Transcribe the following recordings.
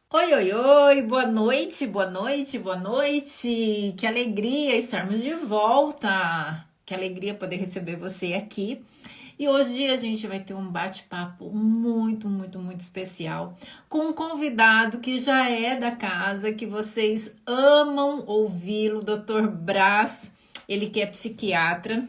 Oi, oi, oi, boa noite, boa noite, boa noite. Que alegria estarmos de volta. Que alegria poder receber você aqui. E hoje a gente vai ter um bate-papo muito especial com um convidado que já é da casa, que vocês amam ouvi-lo, Dr. Brás. Ele que é psiquiatra,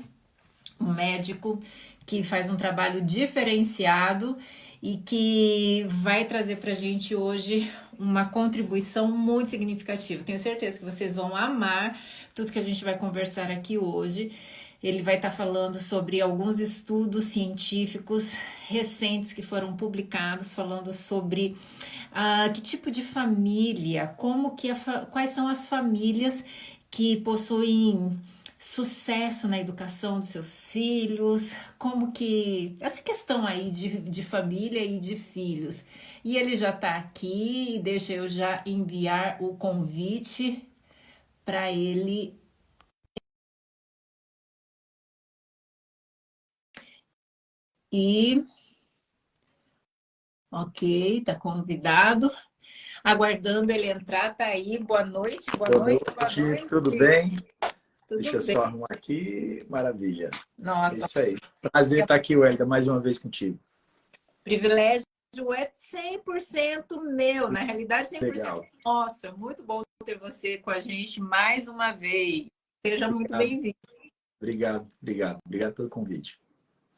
um médico que faz um trabalho diferenciado e que vai trazer para a gente hoje uma contribuição muito significativa. Tenho certeza que vocês vão amar tudo que a gente vai conversar aqui hoje. Ele vai estar falando sobre alguns estudos científicos recentes que foram publicados, falando sobre que tipo de família, quais são as famílias que possuem sucesso na educação dos seus filhos, como que essa questão aí de família e de filhos. E ele já está aqui, deixa eu já enviar o convite para ele. E ok, tá convidado. Aguardando ele entrar, tá aí. Boa noite, boa Boa noite, boa noite, tudo noite. bem? Deixa Tudo eu bem? só arrumar aqui. Maravilha. É Nossa, isso aí. Prazer estar aqui, Welda, mais uma vez contigo. privilégio é 100% meu, na realidade 100% Legal. nosso. É muito bom ter você com a gente mais uma vez. Seja muito Obrigado, bem-vindo. obrigado pelo convite.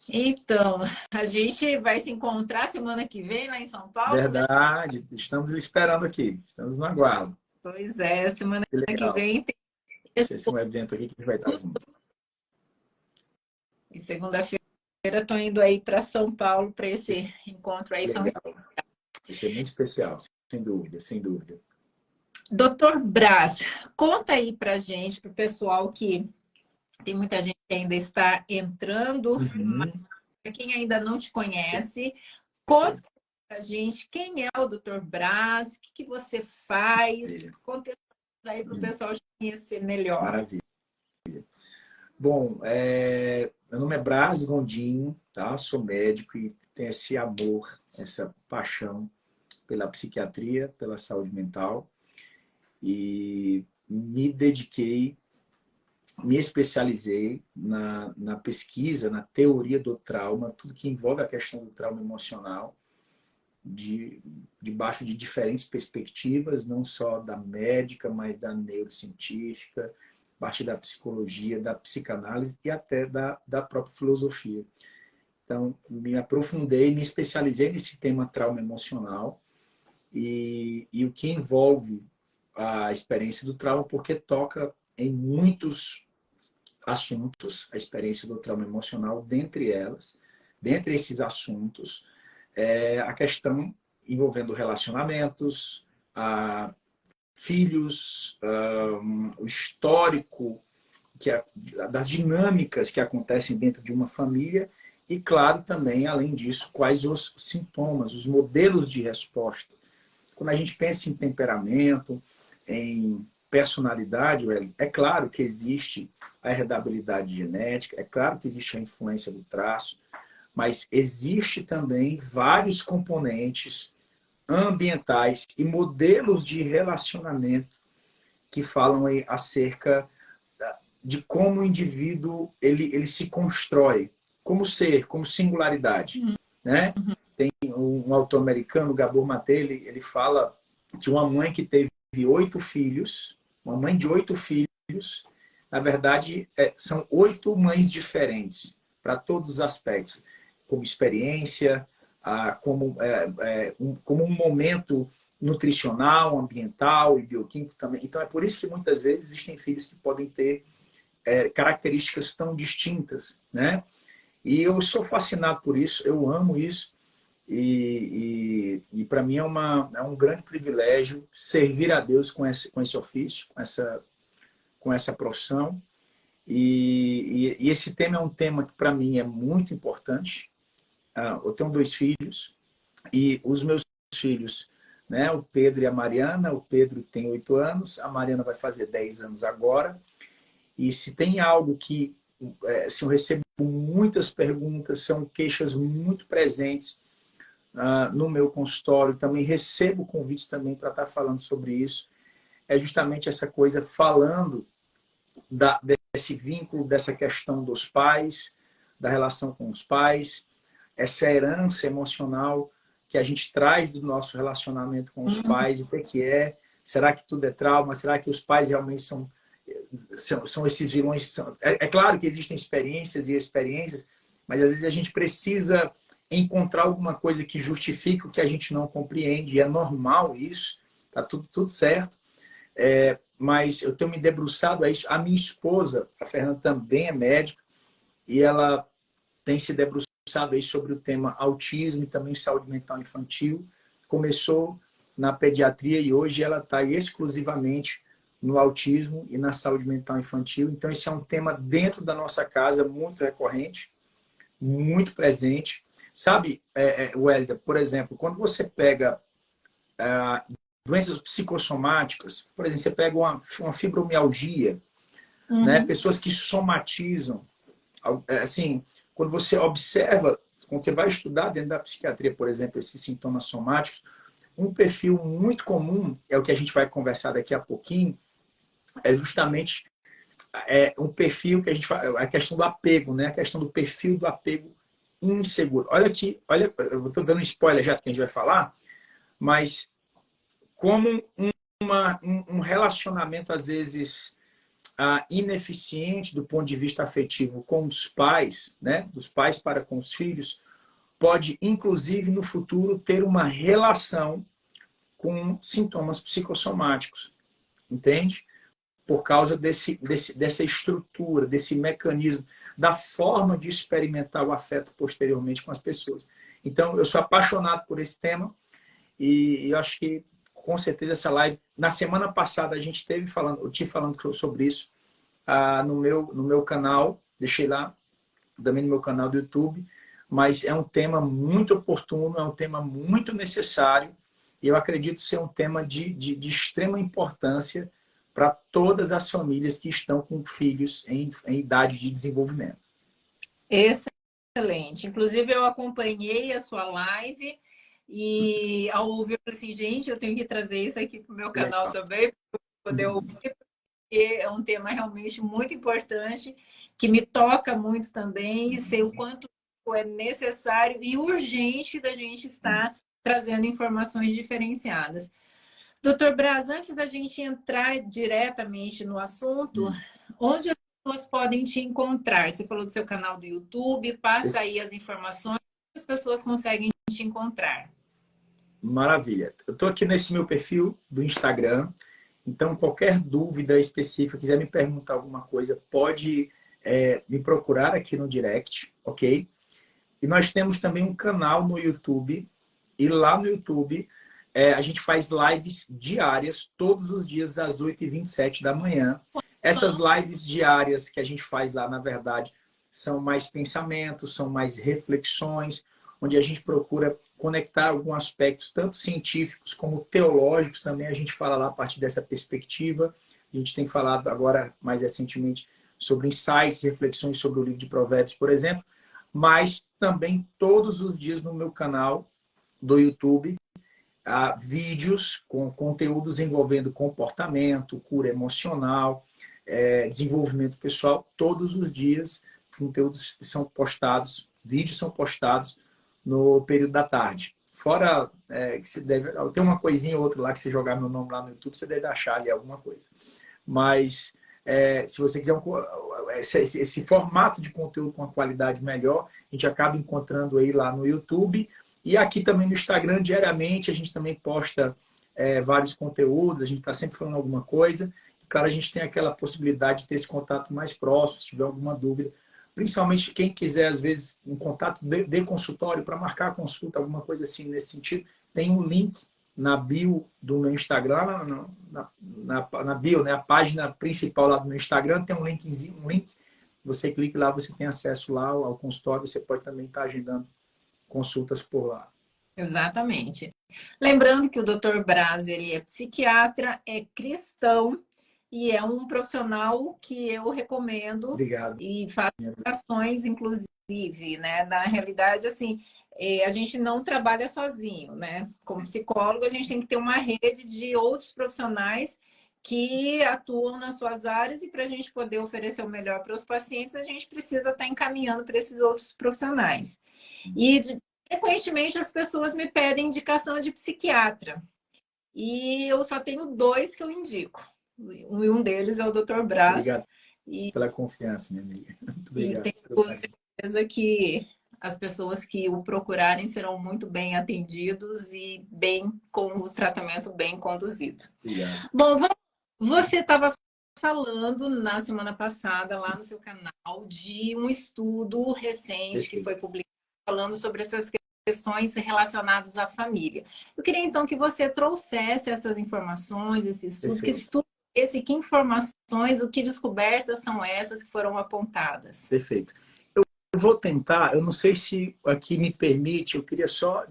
Então, a gente vai se encontrar semana que vem lá em São Paulo, né? Verdade, estamos lhe esperando aqui. Estamos no aguardo. Pois é, semana Que que legal. vem tem Esse é um evento aqui que a gente vai estar junto. e segunda-feira estou indo aí para São Paulo para esse encontro aí tão. Legal. Vai ser muito especial, sem dúvida, sem dúvida. Doutor Brás, conta aí pra gente, pro pessoal que tem muita gente que ainda está entrando, Uhum. para quem ainda não te conhece, conta pra gente quem é o Dr. Brás, o que você faz, Maravilha. contextualiza aí para o pessoal te conhecer melhor. Maravilha. Bom, meu nome é Brás Gondim, tá? Sou médico e tenho esse amor, essa paixão pela psiquiatria, pela saúde mental e me dediquei, me especializei na pesquisa, na teoria do trauma, tudo que envolve a questão do trauma emocional, debaixo de diferentes perspectivas, não só da médica, mas da neurocientífica, parte da psicologia, da psicanálise e até da própria filosofia. Então, me aprofundei, me especializei nesse tema trauma emocional e o que envolve a experiência do trauma, porque toca em muitos assuntos, a experiência do trauma emocional, dentre esses assuntos, a questão envolvendo relacionamentos, a filhos, o histórico das dinâmicas que acontecem dentro de uma família e, claro, também, além disso, quais os sintomas, os modelos de resposta. Quando a gente pensa em temperamento, em personalidade, é claro que existe a heredabilidade genética, é claro que existe a influência do traço, mas existe também vários componentes ambientais e modelos de relacionamento que falam acerca de como o indivíduo ele se constrói como ser, como singularidade, né? Tem um autor americano, Gabor Maté, ele fala de uma mãe que teve 8 filhos, uma mãe de 8 filhos, na verdade, são 8 mães diferentes para todos os aspectos, como experiência, como um momento nutricional, ambiental e bioquímico também. Então, é por isso que muitas vezes existem filhos que podem ter características tão distintas, né? E eu sou fascinado por isso, eu amo isso, e para mim é um grande privilégio servir a Deus com esse ofício, com essa profissão. E esse tema é um tema que para mim é muito importante. Eu tenho 2 filhos e os meus filhos, né, o Pedro e a Mariana, o Pedro tem 8 anos, a Mariana vai fazer 10 anos agora. E se tem algo que se eu recebo muitas perguntas, são queixas muito presentes no meu consultório, também recebo convites também para estar falando sobre isso. É justamente essa coisa falando desse vínculo, dessa questão dos pais, da relação com os pais, essa herança emocional que a gente traz do nosso relacionamento com os pais, o que é? Será que tudo é trauma? Será que os pais realmente são esses vilões? É claro que existem experiências e experiências, mas às vezes a gente precisa encontrar alguma coisa que justifique o que a gente não compreende, e é normal isso, tá tudo certo. Mas eu tenho me debruçado a isso. A minha esposa, a Fernanda, também é médica, e ela tem se debruçado aí sobre o tema autismo e também saúde mental infantil. Começou na pediatria e hoje ela está exclusivamente no autismo e na saúde mental infantil. Então, esse é um tema dentro da nossa casa muito recorrente, muito presente. Sabe, Wélida, por exemplo, quando você pega doenças psicossomáticas, por exemplo, você pega uma fibromialgia, né? Pessoas que somatizam, assim, quando você observa, quando você vai estudar dentro da psiquiatria, por exemplo, esses sintomas somáticos, um perfil muito comum, é o que a gente vai conversar daqui a pouquinho, é justamente um perfil que a gente fala, a questão do apego, né? A questão do perfil do apego inseguro. Olha aqui, olha, eu estou dando spoiler já do que a gente vai falar, mas como um relacionamento, às vezes, ineficiente do ponto de vista afetivo com os pais, né? Dos pais para com os filhos, pode, inclusive, no futuro, ter uma relação com sintomas psicossomáticos, entende? Por causa dessa estrutura, desse mecanismo, da forma de experimentar o afeto posteriormente com as pessoas. Então, eu sou apaixonado por esse tema e eu acho que, com certeza, essa live... Na semana passada, a gente teve falando, eu tive falando sobre isso no meu canal, deixei lá, também no meu canal do YouTube, mas é um tema muito oportuno, é um tema muito necessário, e eu acredito ser um tema de extrema importância para todas as famílias que estão com filhos em idade de desenvolvimento. Excelente. Inclusive, eu acompanhei a sua live e ao ouvir, eu falei assim, gente, eu tenho que trazer isso aqui para o meu canal também, para poder ouvir, porque é um tema realmente muito importante, que me toca muito também, e sei o quanto é necessário e urgente da gente estar trazendo informações diferenciadas. Doutor Braz, antes da gente entrar diretamente no assunto, onde as pessoas podem te encontrar? Você falou do seu canal do YouTube, passa aí as informações que as pessoas conseguem te encontrar. Maravilha. Eu estou aqui nesse meu perfil do Instagram, então qualquer dúvida específica, quiser me perguntar alguma coisa, pode me procurar aqui no direct, ok? E nós temos também um canal no YouTube, e lá no YouTube a gente faz lives diárias, todos os dias às 8h27 da manhã. Essas lives diárias que a gente faz lá, na verdade, são mais pensamentos, são mais reflexões, onde a gente procura conectar alguns aspectos, tanto científicos como teológicos também, a gente fala lá a partir dessa perspectiva. A gente tem falado agora, mais recentemente, sobre insights, reflexões sobre o livro de Provérbios, por exemplo, mas também todos os dias no meu canal do YouTube, vídeos com conteúdos envolvendo comportamento, cura emocional, desenvolvimento pessoal. Todos os dias, conteúdos são postados, vídeos são postados no período da tarde. Fora que você deve... Tem uma coisinha ou outra lá que você jogar meu nome lá no YouTube, você deve achar ali alguma coisa. Mas se você quiser esse formato de conteúdo com uma qualidade melhor, a gente acaba encontrando aí lá no YouTube. E aqui também no Instagram, diariamente, a gente também posta vários conteúdos, a gente está sempre falando alguma coisa. E, claro, a gente tem aquela possibilidade de ter esse contato mais próximo, se tiver alguma dúvida. Principalmente quem quiser, às vezes, um contato de consultório para marcar a consulta, alguma coisa assim nesse sentido, tem um link na bio do meu Instagram, na bio, né? A página principal lá do meu Instagram, tem um linkzinho, um link. Você clica lá, você tem acesso lá ao consultório, você pode também estar agendando consultas por lá. Exatamente. Lembrando que o Dr. Braz, ele é psiquiatra, é cristão e é um profissional que eu recomendo. Obrigado. E faz ações, inclusive, né? Na realidade, assim, a gente não trabalha sozinho, né? Como psicólogo, a gente tem que ter uma rede de outros profissionais que atuam nas suas áreas, e para a gente poder oferecer o melhor para os pacientes, a gente precisa estar encaminhando para esses outros profissionais. E, frequentemente, as pessoas me pedem indicação de psiquiatra. E eu só tenho dois que eu indico. Um deles é o Dr. Braz. Obrigado pela confiança, minha amiga. Muito E obrigado. tenho certeza que as pessoas que o procurarem serão muito bem atendidos e bem com os tratamentos bem conduzidos. Obrigado. Bom, você estava falando na semana passada lá no seu canal de um estudo recente que foi publicado falando sobre essas questões relacionadas à família. Eu queria então que você trouxesse essas informações, esse estudo, que estudo esse, que informações, o que descobertas são essas que foram apontadas? Perfeito. Eu vou tentar, eu não sei se aqui me permite, eu queria só...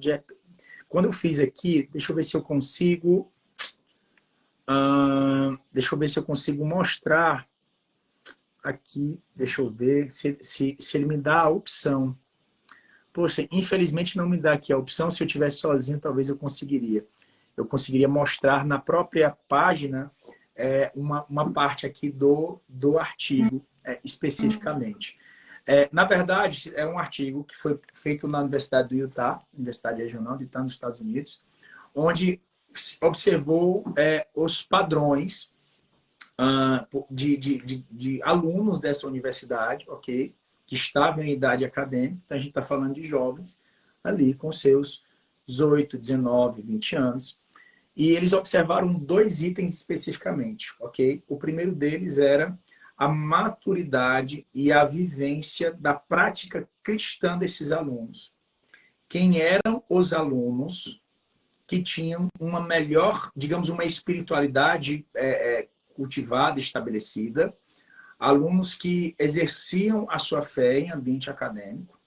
Quando eu fiz aqui, deixa eu ver se eu consigo... deixa eu ver se eu consigo mostrar aqui, deixa eu ver se ele me dá a opção. Poxa, infelizmente não me dá aqui a opção, se eu tivesse sozinho talvez eu conseguiria. Eu conseguiria mostrar na própria página uma parte aqui do artigo especificamente. Na verdade, é um artigo que foi feito na Universidade do Utah, Universidade Regional de Utah, nos Estados Unidos, onde observou os padrões de alunos dessa universidade, ok? Que estavam em idade acadêmica. Então, a gente está falando de jovens ali com seus 18, 19, 20 anos. E eles observaram dois itens especificamente, ok? O primeiro deles era a maturidade e a vivência da prática cristã desses alunos. Quem eram os alunos que tinham uma melhor, digamos, uma espiritualidade cultivada, estabelecida, alunos que exerciam a sua fé em ambiente acadêmico,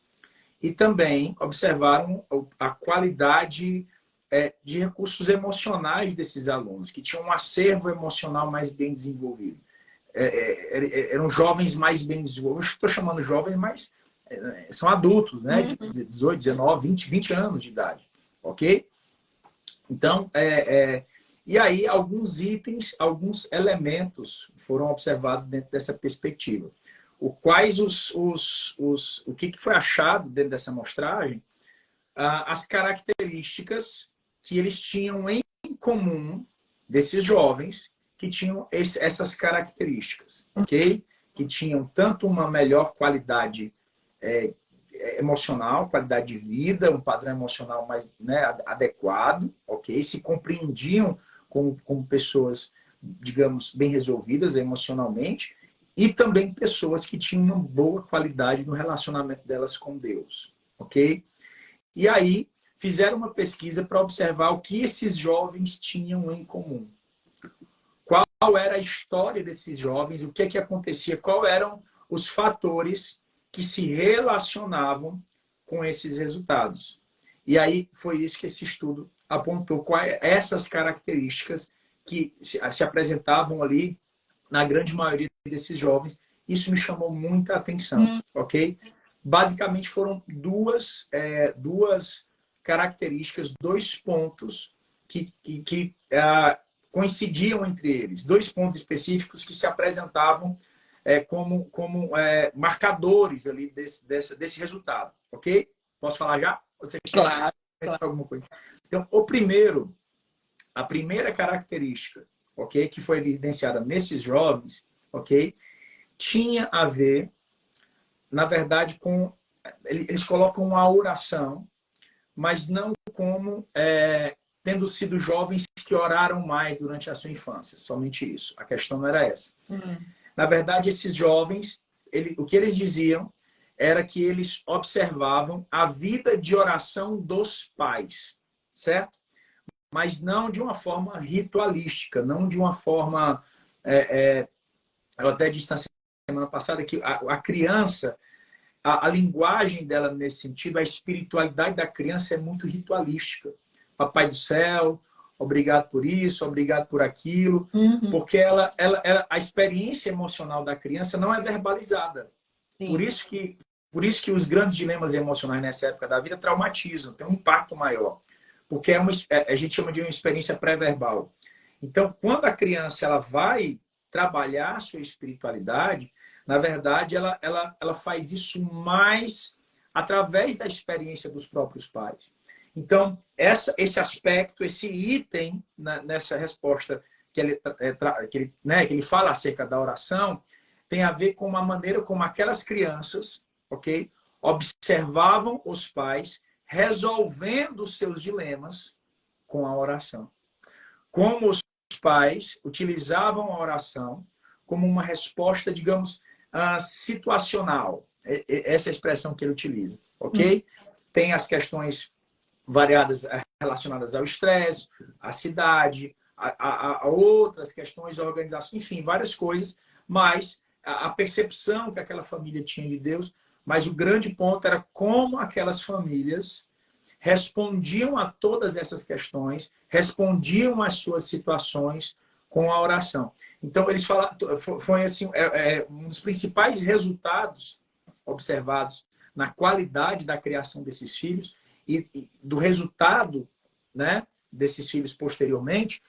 e também observaram a qualidade de recursos emocionais desses alunos, que tinham um acervo emocional mais bem desenvolvido. Eram jovens mais bem desenvolvidos. Estou chamando jovens, mas são adultos, né? De 18, 19, 20 anos de idade. Ok? Então, e aí alguns itens, alguns elementos foram observados dentro dessa perspectiva. O que foi achado dentro dessa amostragem? As características que eles tinham em comum, desses jovens que tinham essas características, ok? Que tinham tanto uma melhor qualidade emocional, qualidade de vida, um padrão emocional mais, né, adequado, ok? Se compreendiam como pessoas, digamos, bem resolvidas emocionalmente, e também pessoas que tinham uma boa qualidade no relacionamento delas com Deus, ok? E aí fizeram uma pesquisa para observar o que esses jovens tinham em comum. Qual era a história desses jovens, o que é que acontecia, quais eram os fatores que se relacionavam com esses resultados. E aí foi isso que esse estudo apontou, essas características que se apresentavam ali na grande maioria desses jovens. Isso me chamou muita atenção, ok? Basicamente foram duas características, dois pontos que coincidiam entre eles, dois pontos específicos que se apresentavam como marcadores ali desse resultado, ok? Posso falar já? Você Claro. alguma coisa? Então, a primeira característica, ok, que foi evidenciada nesses jovens, ok, tinha a ver, na verdade, com eles colocam a oração, mas não como tendo sido jovens que oraram mais durante a sua infância, somente isso. A questão não era essa. Na verdade, esses jovens, o que eles diziam era que eles observavam a vida de oração dos pais, certo? Mas não de uma forma ritualística, não de uma forma... eu até disse na semana passada que a criança, a linguagem dela nesse sentido, a espiritualidade da criança é muito ritualística. Papai do céu, obrigado por isso, obrigado por aquilo, porque a experiência emocional da criança não é verbalizada. Sim. Por isso que Por isso que os grandes dilemas emocionais nessa época da vida traumatizam, tem um impacto maior. Porque a gente chama de uma experiência pré-verbal. Então, quando a criança ela vai trabalhar a sua espiritualidade, na verdade, ela faz isso mais através da experiência dos próprios pais. Então, esse aspecto, esse item nessa resposta que ele fala acerca da oração, tem a ver com a maneira como aquelas crianças, ok, observavam os pais resolvendo os seus dilemas com a oração. Como os pais utilizavam a oração como uma resposta, digamos, situacional. Essa é a expressão que ele utiliza, ok? Tem as questões variadas relacionadas ao estresse, à cidade, a outras questões, organização, enfim, várias coisas, mas a percepção que aquela família tinha de Deus, mas o grande ponto era como aquelas famílias respondiam a todas essas questões, respondiam às suas situações com a oração. Então, eles falaram, foi assim, um dos principais resultados observados na qualidade da criação desses filhos e do resultado, né, desses filhos posteriormente,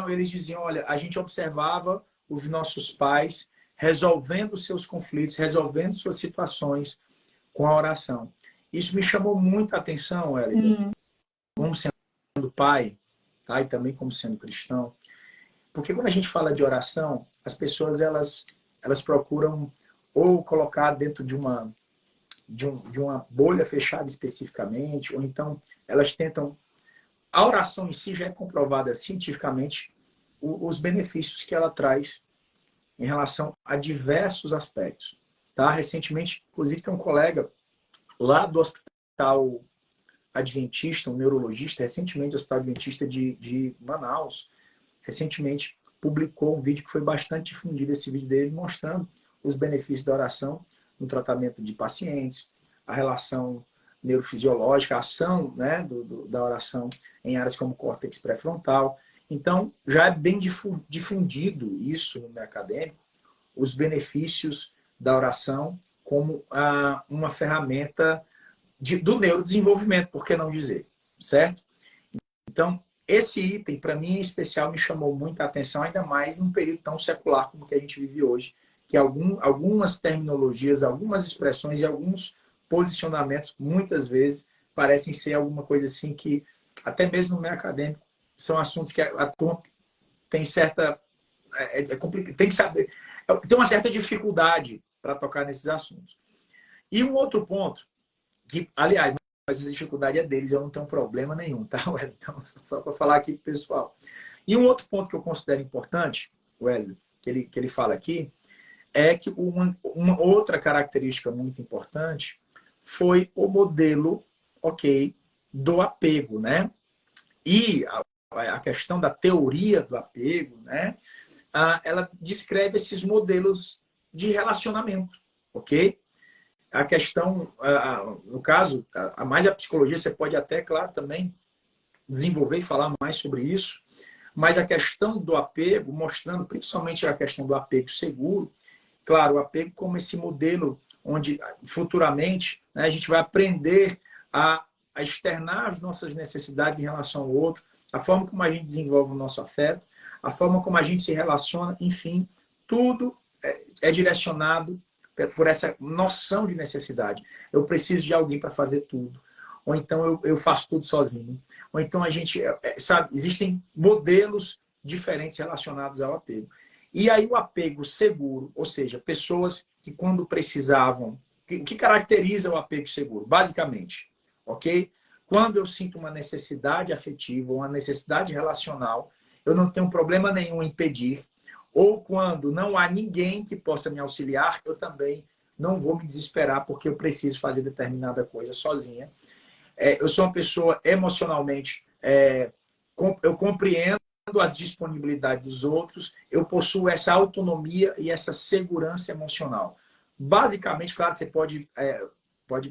eles diziam, olha, a gente observava os nossos pais resolvendo seus conflitos, resolvendo suas situações com a oração. Isso me chamou muita atenção, Elida, como sendo pai, tá? E também como sendo cristão, porque quando a gente fala de oração, as pessoas elas procuram ou colocar dentro de uma bolha fechada especificamente, ou então elas tentam. A oração em si já é comprovada cientificamente os benefícios que ela traz em relação a diversos aspectos. Tá? Recentemente, inclusive, tem um colega lá do Hospital Adventista, um neurologista, recentemente do Hospital Adventista de Manaus, recentemente publicou um vídeo que foi bastante difundido, esse vídeo dele, mostrando os benefícios da oração no tratamento de pacientes, a relação neurofisiológica, a ação, né, da oração em áreas como córtex pré-frontal. Então, já é bem difundido isso no meio acadêmico, os benefícios da oração como uma ferramenta do neurodesenvolvimento, por que não dizer, certo? Então, esse item, para mim, em especial, me chamou muita atenção, ainda mais num período tão secular como que a gente vive hoje, que algumas terminologias, algumas expressões e alguns posicionamentos, muitas vezes, parecem ser alguma coisa assim que, até mesmo no meio acadêmico, são assuntos que a turma tem certa... tem que saber... Tem uma certa dificuldade para tocar nesses assuntos. E um outro ponto, que, aliás, mas essa dificuldade é deles, eu não tenho problema nenhum, tá, Wellington? Então, só para falar aqui pro pessoal. E um outro ponto que eu considero importante, Wellington, que ele fala aqui, é que uma outra característica muito importante foi o modelo, ok, do apego, né? E a questão da teoria do apego, né? Ela descreve esses modelos de relacionamento, ok? A questão, no caso, a mais da psicologia, você pode até, claro, também desenvolver e falar mais sobre isso, mas a questão do apego, mostrando principalmente a questão do apego seguro, claro, o apego como esse modelo onde futuramente, né, a gente vai aprender a externar as nossas necessidades em relação ao outro, a forma como a gente desenvolve o nosso afeto, a forma como a gente se relaciona, enfim, tudo é direcionado por essa noção de necessidade. Eu preciso de alguém para fazer tudo. Ou então eu faço tudo sozinho. Ou então a gente, sabe, existem modelos diferentes relacionados ao apego. E aí o apego seguro, ou seja, pessoas que quando precisavam, o que caracteriza o apego seguro? Basicamente, ok? Quando eu sinto uma necessidade afetiva, uma necessidade relacional, eu não tenho problema nenhum em pedir, ou quando não há ninguém que possa me auxiliar, eu também não vou me desesperar porque eu preciso fazer determinada coisa sozinha. Eu sou uma pessoa emocionalmente, eu compreendo as disponibilidades dos outros, eu possuo essa autonomia e essa segurança emocional. Basicamente, claro, você pode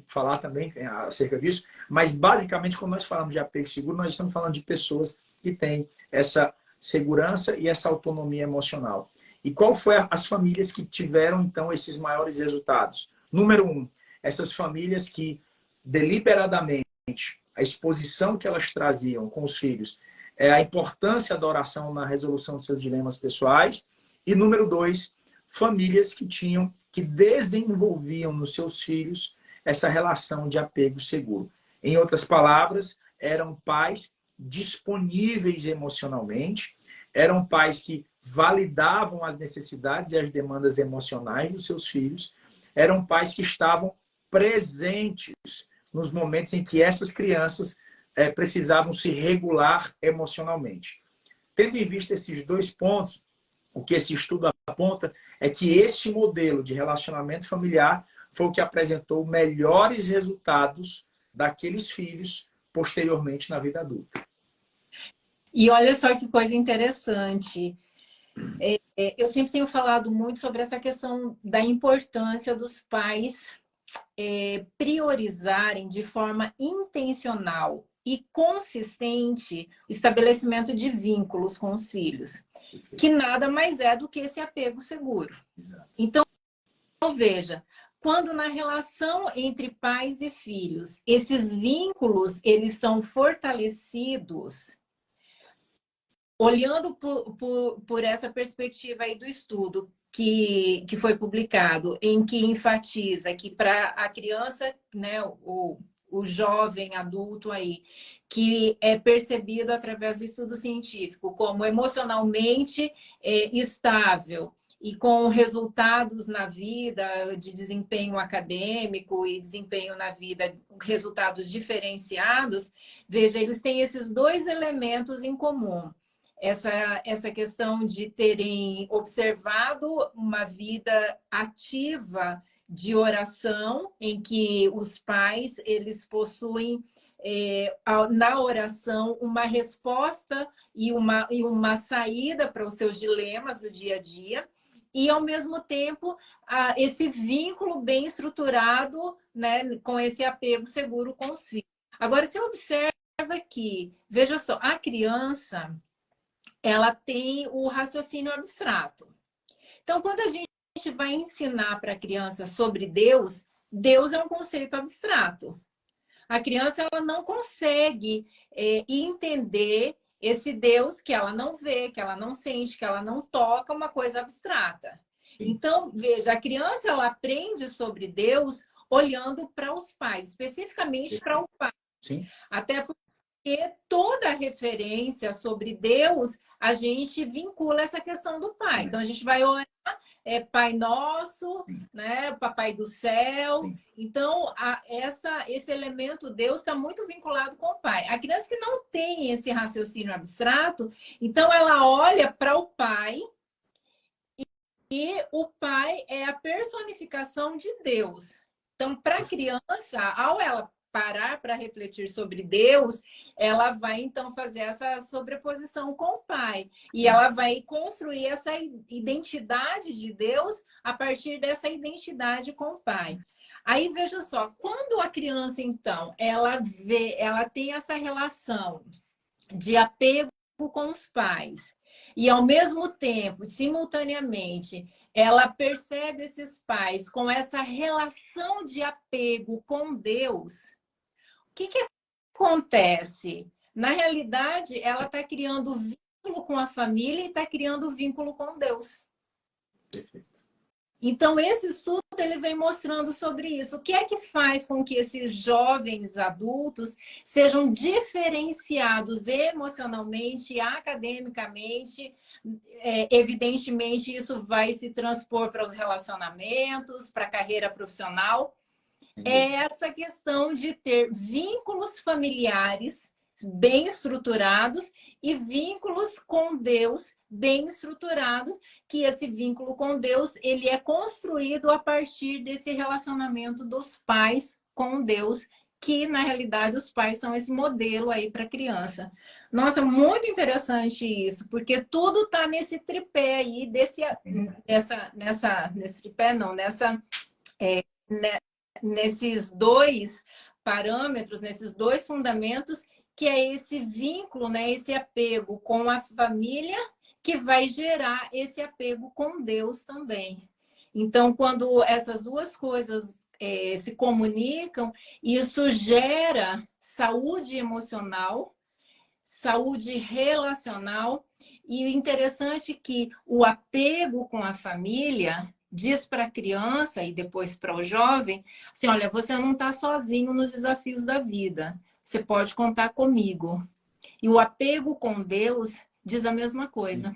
falar também acerca disso, mas basicamente, quando nós falamos de apego seguro, nós estamos falando de pessoas que têm essa segurança e essa autonomia emocional. E qual foi as famílias que tiveram, então, esses maiores resultados? Número 1, essas famílias que deliberadamente a exposição que elas traziam com os filhos é a importância da oração na resolução dos seus dilemas pessoais. E número 2, famílias que desenvolviam nos seus filhos essa relação de apego seguro. Em outras palavras, eram pais disponíveis emocionalmente, eram pais que validavam as necessidades e as demandas emocionais dos seus filhos, eram pais que estavam presentes nos momentos em que essas crianças precisavam se regular emocionalmente. Tendo em vista esses 2 pontos, o que esse estudo aponta é que esse modelo de relacionamento familiar foi o que apresentou melhores resultados daqueles filhos posteriormente na vida adulta. E olha só que coisa interessante. Eu sempre tenho falado muito sobre essa questão da importância dos pais priorizarem de forma intencional e consistente o estabelecimento de vínculos com os filhos, que nada mais é do que esse apego seguro. Exato. Então, veja, quando na relação entre pais e filhos, esses vínculos eles são fortalecidos, olhando por essa perspectiva aí do estudo que foi publicado, em que enfatiza que para a criança, né, o jovem adulto aí, que é percebido através do estudo científico como emocionalmente estável e com resultados na vida de desempenho acadêmico e desempenho na vida, resultados diferenciados, veja, eles têm esses 2 elementos em comum. Essa questão de terem observado uma vida ativa de oração, em que os pais eles possuem na oração uma resposta e uma saída para os seus dilemas do dia a dia, e ao mesmo tempo esse vínculo bem estruturado, né, com esse apego seguro com os filhos. Agora, você observa que, veja só, a criança ela tem o raciocínio abstrato. Então, quando a gente vai ensinar para a criança sobre Deus, Deus é um conceito abstrato. A criança ela não consegue entender esse Deus que ela não vê, que ela não sente, que ela não toca, uma coisa abstrata. Então, veja, a criança ela aprende sobre Deus olhando para os pais, especificamente para o pai. Sim. Até porque toda referência sobre Deus, a gente vincula essa questão do pai. Então, a gente vai olhar Pai Nosso, né? Papai do Céu. Então, esse elemento Deus está muito vinculado com o pai. A criança que não tem esse raciocínio abstrato, então ela olha para o pai e o pai é a personificação de Deus. Então, para a criança, ao ela parar para refletir sobre Deus, ela vai então fazer essa sobreposição com o pai. E ela vai construir essa identidade de Deus a partir dessa identidade com o pai. Aí veja só, quando a criança então, ela tem essa relação de apego com os pais e ao mesmo tempo, simultaneamente, ela percebe esses pais com essa relação de apego com Deus, o que acontece? Na realidade, ela está criando vínculo com a família e está criando vínculo com Deus. Perfeito. Então, esse estudo ele vem mostrando sobre isso. O que é que faz com que esses jovens adultos sejam diferenciados emocionalmente, academicamente? Evidentemente, isso vai se transpor para os relacionamentos, para a carreira profissional. É essa questão de ter vínculos familiares bem estruturados e vínculos com Deus bem estruturados, que esse vínculo com Deus ele é construído a partir desse relacionamento dos pais com Deus, que na realidade os pais são esse modelo aí para a criança. Nossa, muito interessante isso, porque tudo está nesse tripé aí, nesse tripé não, nesses 2 parâmetros, nesses 2 fundamentos, que é esse vínculo, né, esse apego com a família, que vai gerar esse apego com Deus também. Então, quando essas 2 coisas se comunicam, isso gera saúde emocional, saúde relacional, e o interessante é que o apego com a família diz para a criança e depois para o jovem, assim, olha, você não está sozinho nos desafios da vida, você pode contar comigo. E o apego com Deus diz a mesma coisa.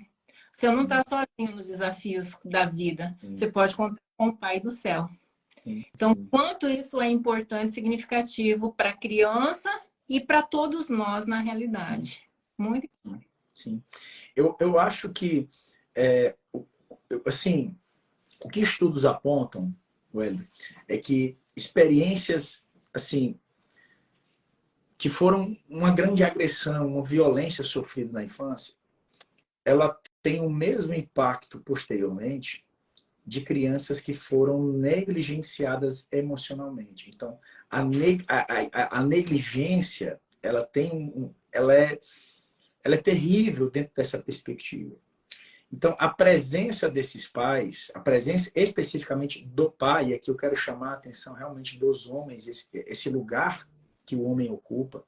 Você não está sozinho nos desafios da vida, você pode contar com o Pai do céu. Sim, Então, sim. quanto isso é importante, significativo para a criança e para todos nós na realidade. Muito. Sim. Eu acho que, assim, o que estudos apontam, Wellio, é que experiências, assim, que foram uma grande agressão, uma violência sofrida na infância, ela tem o mesmo impacto posteriormente de crianças que foram negligenciadas emocionalmente. Então, a negligência, ela é terrível dentro dessa perspectiva. Então, a presença desses pais, a presença especificamente do pai, aqui eu quero chamar a atenção realmente dos homens, esse lugar que o homem ocupa,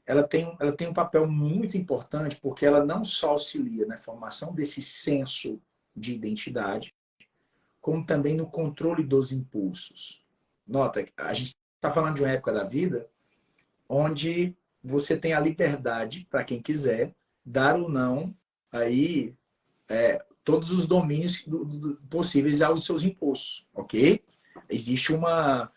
ela tem um papel muito importante, porque ela não só auxilia na formação desse senso de identidade, como também no controle dos impulsos. Nota, a gente está falando de uma época da vida onde você tem a liberdade, para quem quiser, dar ou não aí todos os domínios possíveis aos seus impulsos, ok? Existe uma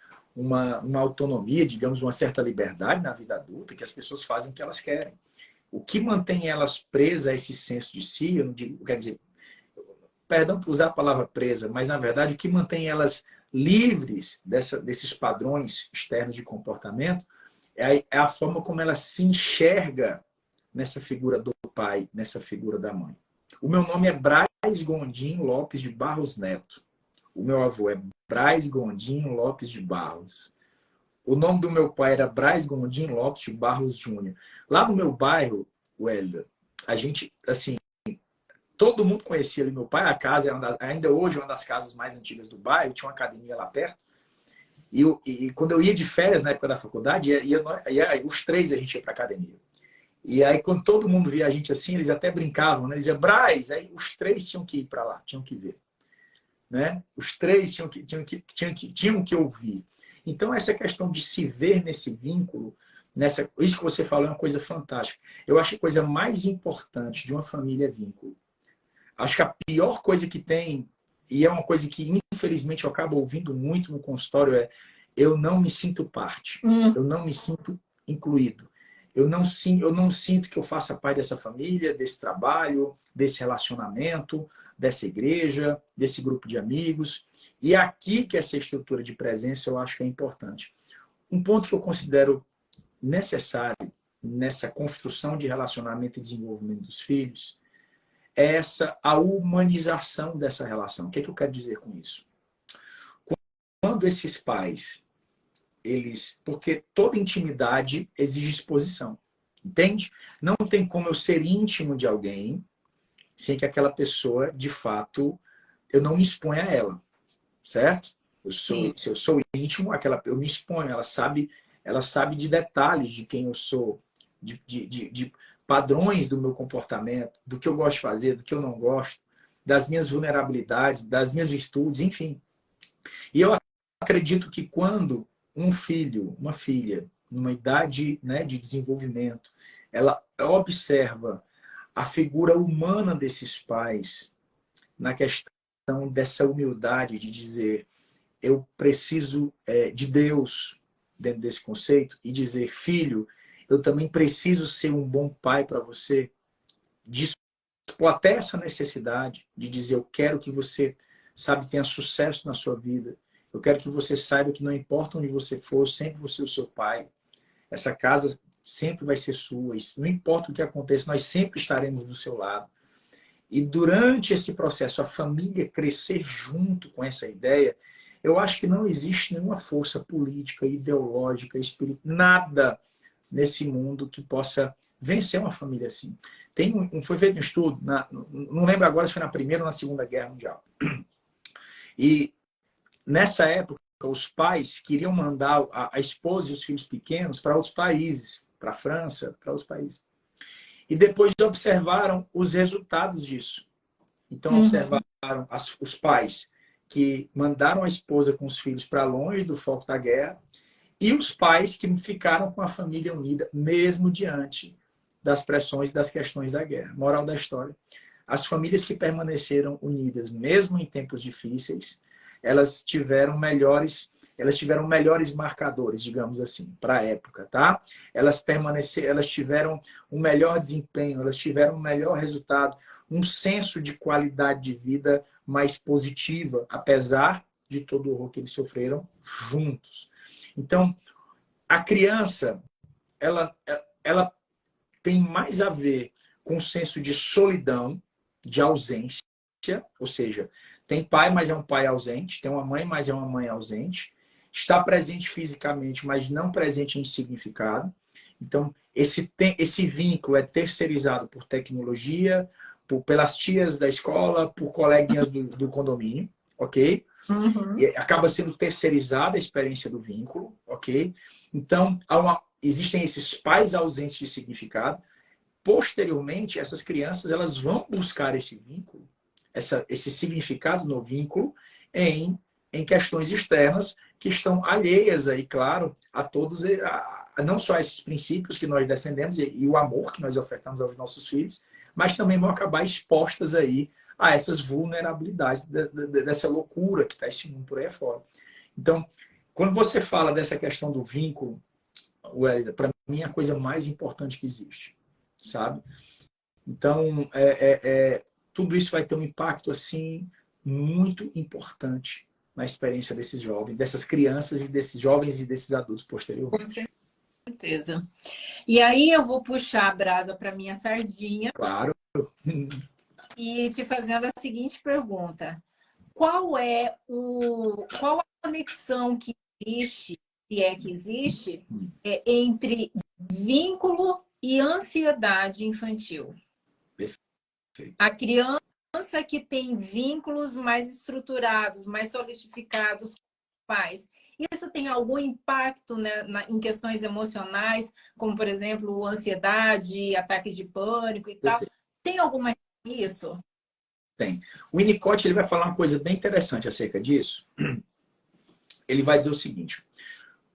autonomia, digamos, uma certa liberdade na vida adulta, que as pessoas fazem o que elas querem. O que mantém elas presas a esse senso de si, eu não digo, quer dizer, perdão por usar a palavra presa, mas na verdade o que mantém elas livres desses padrões externos de comportamento é a forma como ela se enxerga nessa figura do pai, nessa figura da mãe. O meu nome é Braz Gondim Lopes de Barros Neto. O meu avô é Braz Gondim Lopes de Barros. O nome do meu pai era Braz Gondim Lopes de Barros Júnior. Lá no meu bairro, Wélio, a gente, assim, todo mundo conhecia ali meu pai. A casa ainda hoje é uma das casas mais antigas do bairro. Tinha uma academia lá perto. E quando eu ia de férias na época da faculdade, os três a gente ia para academia. E aí, quando todo mundo via a gente assim, eles até brincavam, né? Eles diziam, Braz, aí os três tinham que ir para lá, tinham que ver. Né? Os três tinham que ouvir. Então, essa questão de se ver nesse vínculo, isso que você falou é uma coisa fantástica. Eu acho que a coisa mais importante de uma família é vínculo. Acho que a pior coisa que tem, e é uma coisa que infelizmente eu acabo ouvindo muito no consultório, é eu não me sinto parte, eu não me sinto incluído. Eu não sinto que eu faça parte dessa família, desse trabalho, desse relacionamento, dessa igreja, desse grupo de amigos. E aqui que essa estrutura de presença eu acho que é importante. Um ponto que eu considero necessário nessa construção de relacionamento e desenvolvimento dos filhos é a humanização dessa relação. O que é que eu quero dizer com isso? Quando esses pais, porque toda intimidade exige exposição, entende? Não tem como eu ser íntimo de alguém sem que aquela pessoa, de fato, eu não me exponha a ela, certo? Se eu sou íntimo, eu me exponho, ela sabe de detalhes de quem eu sou, de padrões do meu comportamento, do que eu gosto de fazer, do que eu não gosto, das minhas vulnerabilidades, das minhas virtudes, enfim. E eu acredito que quando um filho, uma filha, numa idade, né, de desenvolvimento, ela observa a figura humana desses pais na questão dessa humildade de dizer eu preciso de Deus dentro desse conceito e dizer, filho, eu também preciso ser um bom pai para você, dispor até essa necessidade de dizer, eu quero que você, sabe, tenha sucesso na sua vida. Eu quero que você saiba que não importa onde você for, eu sempre vou ser o seu pai. Essa casa sempre vai ser sua. Não importa o que aconteça, nós sempre estaremos do seu lado. E durante esse processo, a família crescer junto com essa ideia, eu acho que não existe nenhuma força política, ideológica, espiritual, nada nesse mundo que possa vencer uma família assim. Foi feito um estudo, não lembro agora se foi na Primeira ou na Segunda Guerra Mundial. E nessa época, época, os pais queriam mandar a esposa e os filhos pequenos para outros países, para a França, para outros países. E depois observaram os resultados disso. Então, Uhum. observaram os pais que mandaram a esposa com os filhos para longe do foco da guerra e os pais que ficaram com a família unida, mesmo diante das pressões e das questões da guerra. Moral da história. As famílias que permaneceram unidas, mesmo em tempos difíceis, elas tiveram melhores marcadores, digamos assim, para a época, tá? Elas tiveram um melhor desempenho, elas tiveram um melhor resultado, um senso de qualidade de vida mais positiva, apesar de todo o horror que eles sofreram juntos. Então, a criança, ela tem mais a ver com o senso de solidão, de ausência, ou seja, tem pai, mas é um pai ausente, tem uma mãe, mas é uma mãe ausente, está presente fisicamente, mas não presente em significado. Então, esse vínculo é terceirizado por tecnologia, pelas tias da escola, por coleguinhas do condomínio, ok? E Uhum. acaba sendo terceirizada a experiência do vínculo, ok? Então, existem esses pais ausentes de significado. Posteriormente, essas crianças elas vão buscar esse vínculo, esse significado no vínculo em questões externas que estão alheias aí, claro, a todos, não só esses princípios que nós defendemos e o amor que nós ofertamos aos nossos filhos, mas também vão acabar expostas aí a essas vulnerabilidades dessa loucura que está esse mundo por aí fora. Então, quando você fala dessa questão do vínculo, para mim é a coisa mais importante que existe, sabe? Então, tudo isso vai ter um impacto assim muito importante na experiência desses jovens, dessas crianças e desses jovens e desses adultos Com posteriormente. certeza. E aí eu vou puxar a brasa para minha sardinha Claro. e te fazendo a seguinte pergunta: qual a conexão que existe, se é que existe, entre vínculo e ansiedade infantil? Perfeito. A criança que tem vínculos mais estruturados, mais solidificados com os pais, isso tem algum impacto, né, em questões emocionais, como, por exemplo, ansiedade, ataques de pânico e tal? Perfeito. Tem alguma isso? Tem. O Winnicott ele vai falar uma coisa bem interessante acerca disso. Ele vai dizer o seguinte,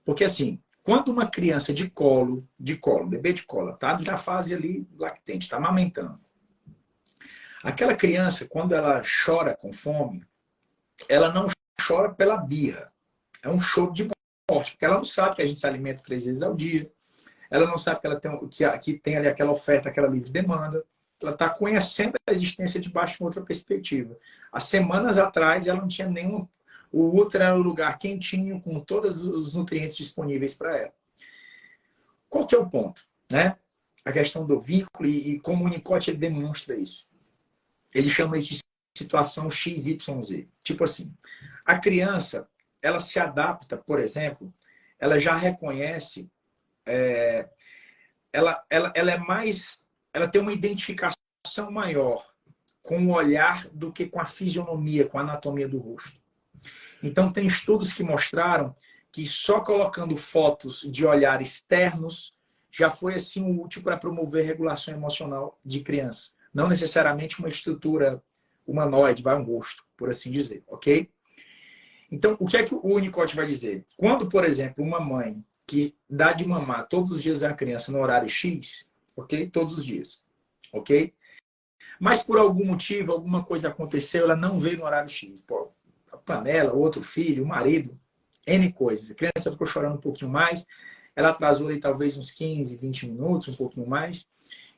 porque assim, quando uma criança bebê de colo, tá na fase ali lactente, está amamentando, aquela criança, quando ela chora com fome, ela não chora pela birra. É um choro de morte, porque ela não sabe que a gente se alimenta 3 vezes ao dia. Ela não sabe que ela tem, que tem ali aquela oferta, aquela livre demanda. Ela está conhecendo a existência debaixo de outra perspectiva. Há semanas atrás, ela não tinha nenhum. O útero era um lugar quentinho, com todos os nutrientes disponíveis para ela. Qual que é o ponto? Né? A questão do vínculo e como o Winnicott ele demonstra isso. Ele chama isso de situação XYZ. Tipo assim, a criança, ela se adapta, por exemplo, ela já reconhece, ela é mais, ela tem uma identificação maior com o olhar do que com a fisionomia, com a anatomia do rosto. Então, tem estudos que mostraram que só colocando fotos de olhar externos já foi assim útil para promover regulação emocional de criança. Não necessariamente uma estrutura humanoide, vai um rosto, por assim dizer, ok? Então, o que é que o Winnicott vai dizer? Quando, por exemplo, uma mãe que dá de mamar todos os dias a criança no horário X, ok? Todos os dias, ok? Mas por algum motivo, alguma coisa aconteceu, ela não veio no horário X. Pô, a panela, outro filho, o marido, N coisas. A criança ficou chorando um pouquinho mais, ela atrasou ali talvez uns 15, 20 minutos, um pouquinho mais.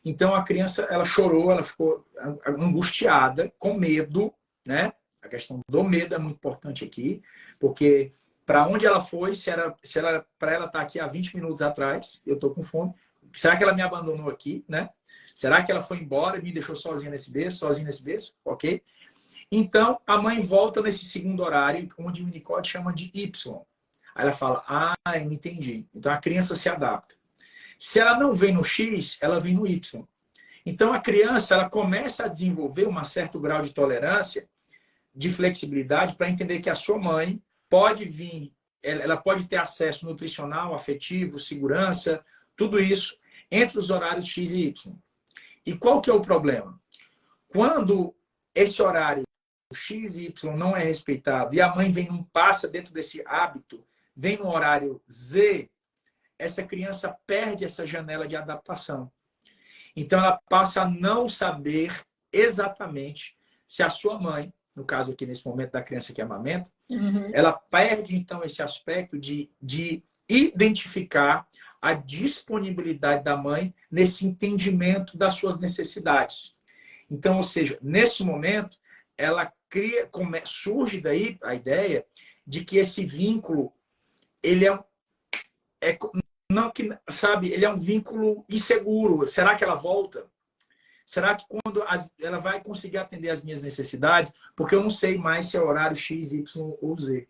Então a criança, ela chorou, ela ficou angustiada, com medo, né? A questão do medo é muito importante aqui, porque para onde ela foi, se ela para ela estar aqui há 20 minutos atrás, eu estou com fome, será que ela me abandonou aqui, né? Será que ela foi embora e me deixou sozinha nesse berço, sozinha nesse berço? Ok? Então, a mãe volta nesse segundo horário, onde o Winnicott chama de Y. Aí ela fala, eu entendi. Então, a criança se adapta. Se ela não vem no X, ela vem no Y. Então, a criança ela começa a desenvolver um certo grau de tolerância, de flexibilidade, para entender que a sua mãe pode vir ela pode ter acesso nutricional, afetivo, segurança, tudo isso entre os horários X e Y. E qual que é o problema? Quando esse horário X e Y não é respeitado e a mãe vem, não passa dentro desse hábito, vem no horário Z, essa criança perde essa janela de adaptação. Então, ela passa a não saber exatamente se a sua mãe, no caso aqui nesse momento da criança que amamenta, ela perde então esse aspecto de identificar a disponibilidade da mãe nesse entendimento das suas necessidades. Então, ou seja, nesse momento, ela cria, surge daí a ideia de que esse vínculo, ele não que, sabe, ele é um vínculo inseguro. Será que ela volta? Será que quando ela vai conseguir atender as minhas necessidades? Porque eu não sei mais se é horário X, Y ou Z.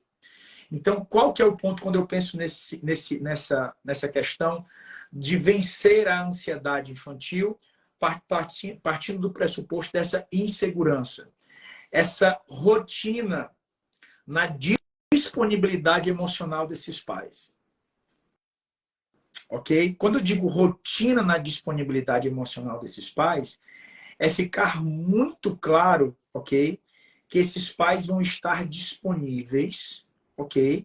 Então, qual que é o ponto quando eu penso nessa questão de vencer a ansiedade infantil, partindo do pressuposto dessa insegurança? Essa rotina na disponibilidade emocional desses pais. Ok? Quando eu digo rotina na disponibilidade emocional desses pais, é ficar muito claro, ok? Que esses pais vão estar disponíveis, ok?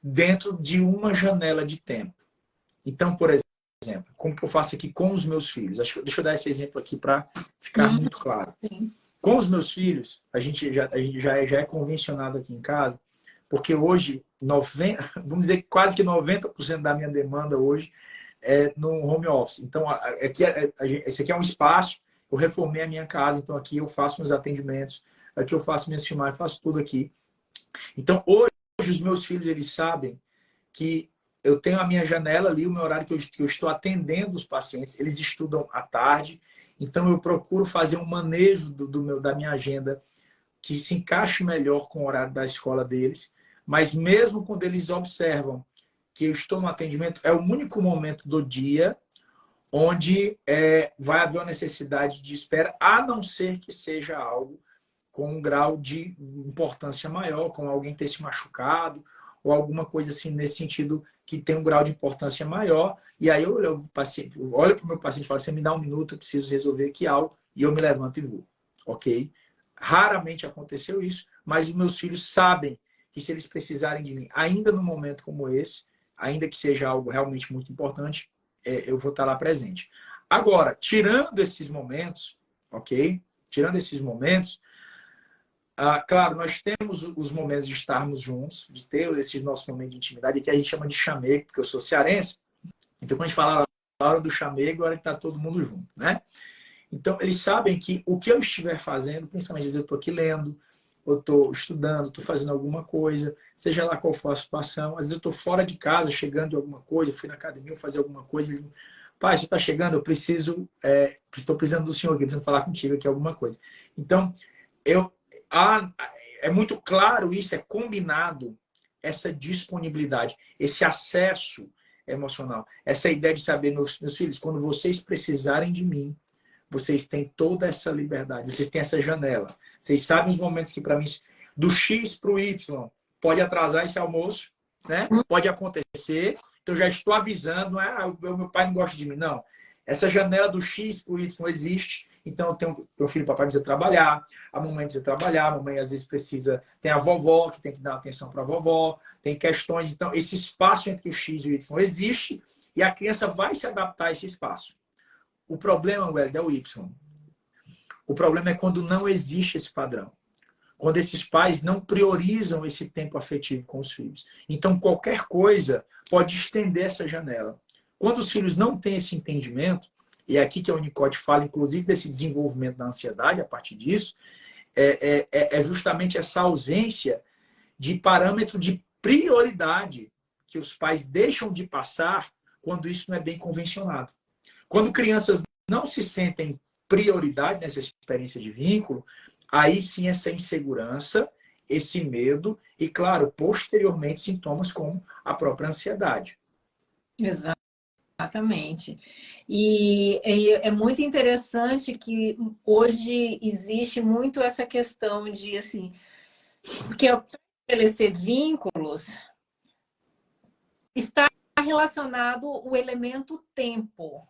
Dentro de uma janela de tempo. Então, por exemplo, como que eu faço aqui com os meus filhos? Deixa eu dar esse exemplo aqui para ficar muito claro. Sim. Com os meus filhos, a gente já é convencionado aqui em casa, porque hoje, vamos dizer que quase que 90% da minha demanda hoje é no home office. Então, esse aqui é um espaço, eu reformei a minha casa, então aqui eu faço meus atendimentos, aqui eu faço minhas filmagens, faço tudo aqui. Então, hoje os meus filhos, eles sabem que eu tenho a minha janela ali, o meu horário que eu estou atendendo os pacientes, eles estudam à tarde, então eu procuro fazer um manejo da minha agenda que se encaixe melhor com o horário da escola deles, mas mesmo quando eles observam que eu estou no atendimento, é o único momento do dia onde vai haver uma necessidade de espera, a não ser que seja algo com um grau de importância maior, como alguém ter se machucado, ou alguma coisa assim nesse sentido que tem um grau de importância maior. E aí eu olho para o meu paciente e falo, você me dá um minuto, eu preciso resolver aqui algo, e eu me levanto e vou. Ok? Raramente aconteceu isso, mas os meus filhos sabem que se eles precisarem de mim, ainda num momento como esse, ainda que seja algo realmente muito importante, eu vou estar lá presente. Agora, tirando esses momentos, ok? Tirando esses momentos, claro, nós temos os momentos de estarmos juntos, de ter esse nosso momento de intimidade, que a gente chama de chamego, porque eu sou cearense. Então, quando a gente fala a hora do chamego, a hora que está todo mundo junto, né? Então, eles sabem que o que eu estiver fazendo, principalmente às vezes eu estou aqui lendo, eu estou estudando, estou fazendo alguma coisa, seja lá qual for a situação, às vezes eu estou fora de casa, chegando de alguma coisa, fui na academia fazer alguma coisa, eles, pai, você está chegando, eu estou precisando do senhor aqui, preciso falar contigo aqui alguma coisa. Então, é muito claro isso, é combinado essa disponibilidade, esse acesso emocional, essa ideia de saber, meus filhos, quando vocês precisarem de mim, vocês têm toda essa liberdade, vocês têm essa janela. Vocês sabem os momentos que, para mim, do X para o Y, pode atrasar esse almoço, né? Pode acontecer. Então, já estou avisando, não é, meu pai não gosta de mim, não. Essa janela do X para o Y existe. Então, eu tenho meu filho, papai precisa trabalhar, a mamãe precisa trabalhar, a mamãe às vezes precisa. Tem a vovó que tem que dar atenção para a vovó, tem questões. Então, esse espaço entre o X e o Y existe e a criança vai se adaptar a esse espaço. O problema, Wellington, é o Y. O problema é quando não existe esse padrão. Quando esses pais não priorizam esse tempo afetivo com os filhos. Então, qualquer coisa pode estender essa janela. Quando os filhos não têm esse entendimento, e é aqui que a Winnicott fala, inclusive, desse desenvolvimento da ansiedade, a partir disso, é justamente essa ausência de parâmetro de prioridade que os pais deixam de passar quando isso não é bem convencionado. Quando crianças não se sentem prioridade nessa experiência de vínculo, aí sim essa insegurança, esse medo e, claro, posteriormente sintomas como a própria ansiedade. Exatamente. E é muito interessante que hoje existe muito essa questão de, assim, porque ao estabelecer vínculos, está relacionado o elemento tempo.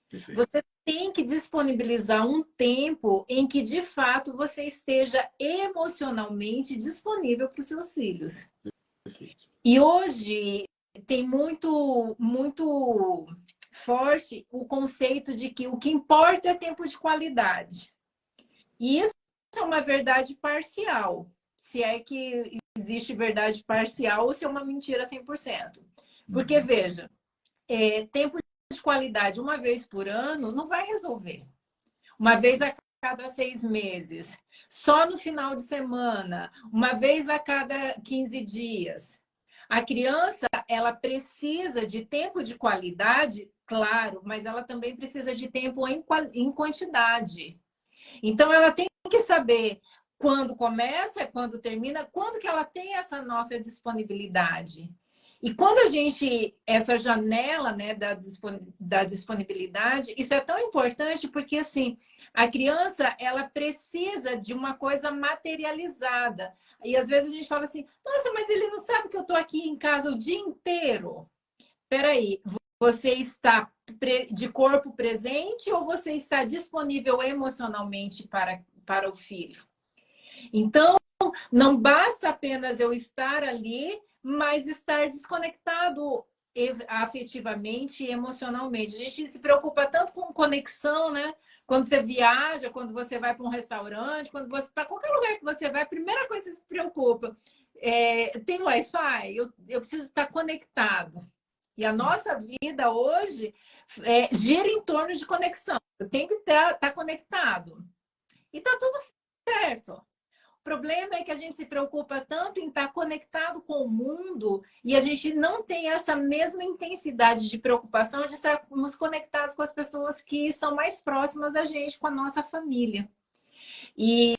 Perfeito. Você tem que disponibilizar um tempo em que, de fato, você esteja emocionalmente disponível para os seus filhos. Perfeito. E hoje tem muito forte o conceito de que o que importa é tempo de qualidade. E isso é uma verdade parcial, se é que existe verdade parcial ou se é uma mentira 100%. Porque, Uhum. veja, tempo de qualidade uma vez por ano não vai resolver. Uma vez a cada 6 meses, só no final de semana, uma vez a cada 15 dias. A criança, ela precisa de tempo de qualidade, claro, mas ela também precisa de tempo em quantidade. Então, ela tem que saber quando começa, quando termina, quando que ela tem essa nossa disponibilidade. E quando a gente, essa janela, né, da disponibilidade, isso é tão importante porque, assim, a criança, ela precisa de uma coisa materializada. E às vezes a gente fala assim, nossa, mas ele não sabe que eu estou aqui em casa o dia inteiro. Peraí, você está de corpo presente ou você está disponível emocionalmente para o filho? Então, não basta apenas eu estar ali, mas estar desconectado afetivamente e emocionalmente. A gente se preocupa tanto com conexão, né? Quando você viaja, quando você vai para um restaurante, quando você para qualquer lugar que você vai, a primeira coisa que você se preocupa tem Wi-Fi? Eu preciso estar conectado. E a nossa vida hoje gira em torno de conexão. Eu tenho que estar conectado. E está tudo certo. O problema é que a gente se preocupa tanto em estar conectado com o mundo e a gente não tem essa mesma intensidade de preocupação de estarmos conectados com as pessoas que são mais próximas a gente, com a nossa família. E